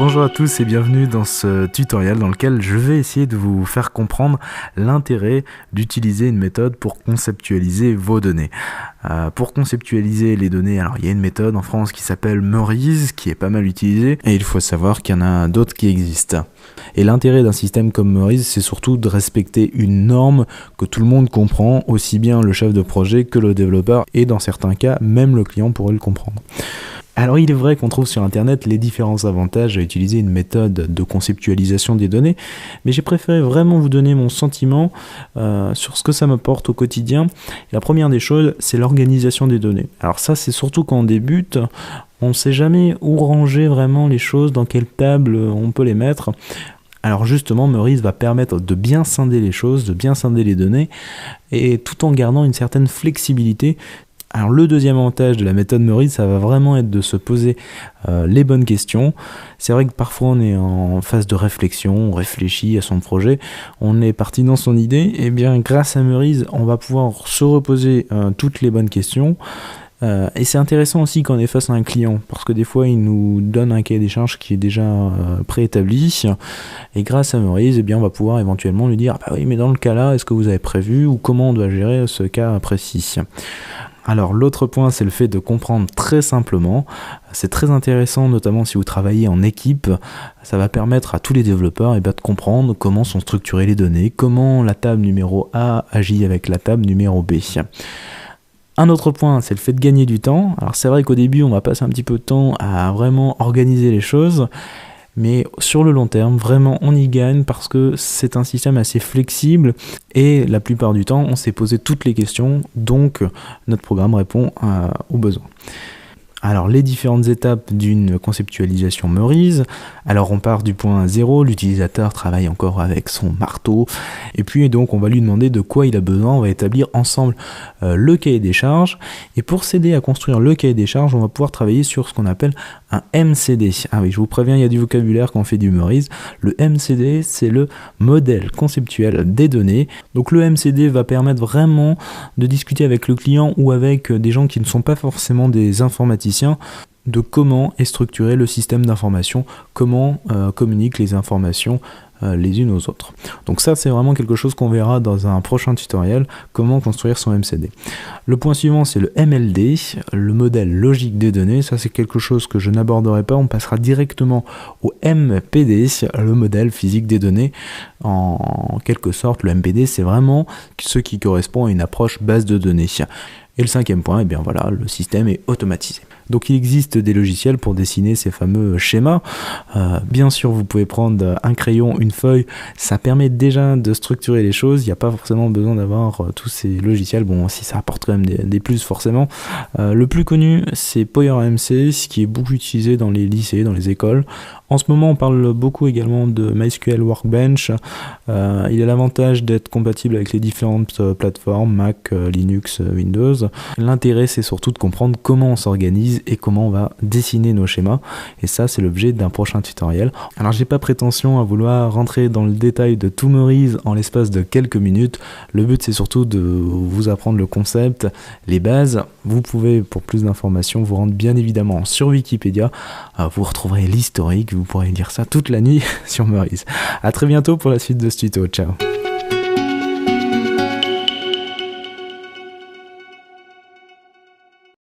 Bonjour à tous et bienvenue dans ce tutoriel dans lequel je vais essayer de vous faire comprendre l'intérêt d'utiliser une méthode pour conceptualiser vos données. Pour conceptualiser les données, alors il y a une méthode en France qui s'appelle Meurize, qui est pas mal utilisée, et il faut savoir qu'il y en a d'autres qui existent. Et l'intérêt d'un système comme Meurize, c'est surtout de respecter une norme que tout le monde comprend, aussi bien le chef de projet que le développeur, et dans certains cas, même le client pourrait le comprendre. Alors il est vrai qu'on trouve sur internet les différents avantages à utiliser une méthode de conceptualisation des données, mais j'ai préféré vraiment vous donner mon sentiment sur ce que ça m'apporte au quotidien. Et la première des choses, c'est l'organisation des données. Alors ça, c'est surtout quand on débute, on ne sait jamais où ranger vraiment les choses, dans quelle table on peut les mettre. Alors justement, Meurize va permettre de bien scinder les choses, de bien scinder les données, et tout en gardant une certaine flexibilité. Alors le deuxième avantage de la méthode Meurize, ça va vraiment être de se poser les bonnes questions. C'est vrai que parfois on est en phase de réflexion, on réfléchit à son projet, on est parti dans son idée, et bien grâce à Meurize, on va pouvoir se reposer toutes les bonnes questions. Et c'est intéressant aussi quand on est face à un client, parce que des fois il nous donne un cahier des charges qui est déjà préétabli, et grâce à Meurize, eh bien, on va pouvoir éventuellement lui dire bah oui, mais dans le cas là, est-ce que vous avez prévu, ou comment on doit gérer ce cas précis. Alors l'autre point, c'est le fait de comprendre très simplement. C'est très intéressant, notamment si vous travaillez en équipe. Ça va permettre à tous les développeurs de comprendre comment sont structurées les données, comment la table numéro A agit avec la table numéro B. Un autre point, c'est le fait de gagner du temps. Alors c'est vrai qu'au début, on va passer un petit peu de temps à vraiment organiser les choses, mais sur le long terme, vraiment, on y gagne parce que c'est un système assez flexible et la plupart du temps, on s'est posé toutes les questions, donc notre programme répond aux besoins. Alors les différentes étapes d'une conceptualisation Meurize, alors on part du point 0, l'utilisateur travaille encore avec son marteau, et puis donc on va lui demander de quoi il a besoin, on va établir ensemble le cahier des charges, et pour s'aider à construire le cahier des charges, on va pouvoir travailler sur ce qu'on appelle un MCD. Ah oui, je vous préviens, il y a du vocabulaire quand on fait du Meurize. Le MCD, c'est le modèle conceptuel des données. Donc le MCD va permettre vraiment de discuter avec le client ou avec des gens qui ne sont pas forcément des informaticiens, de comment est structuré le système d'information, comment communiquent les informations les unes aux autres. Donc ça, c'est vraiment quelque chose qu'on verra dans un prochain tutoriel, comment construire son MCD. Le point suivant, c'est le MLD, le modèle logique des données. Ça, c'est quelque chose que je n'aborderai pas. On passera directement au MPD, le modèle physique des données. En quelque sorte, le MPD, c'est vraiment ce qui correspond à une approche base de données. Et le cinquième point, eh bien voilà, le système est automatisé. Donc il existe des logiciels pour dessiner ces fameux schémas. Bien sûr, vous pouvez prendre un crayon, une feuille, ça permet déjà de structurer les choses. Il n'y a pas forcément besoin d'avoir tous ces logiciels. Bon, si ça apporte quand même des plus forcément. Le plus connu, c'est PowerMC, ce qui est beaucoup utilisé dans les lycées, dans les écoles. En ce moment, on parle beaucoup également de MySQL Workbench. Il a l'avantage d'être compatible avec les différentes plateformes, Mac, Linux, Windows. L'intérêt, c'est surtout de comprendre comment on s'organise et comment on va dessiner nos schémas. Et ça, c'est l'objet d'un prochain tutoriel. Alors, j'ai pas prétention à vouloir rentrer dans le détail de tout Meurize en l'espace de quelques minutes. Le but, c'est surtout de vous apprendre le concept, les bases. Vous pouvez, pour plus d'informations, vous rendre bien évidemment sur Wikipédia. Vous retrouverez l'historique. Vous pourrez lire ça toute la nuit sur Meurize. A très bientôt pour la suite de ce tuto. Ciao.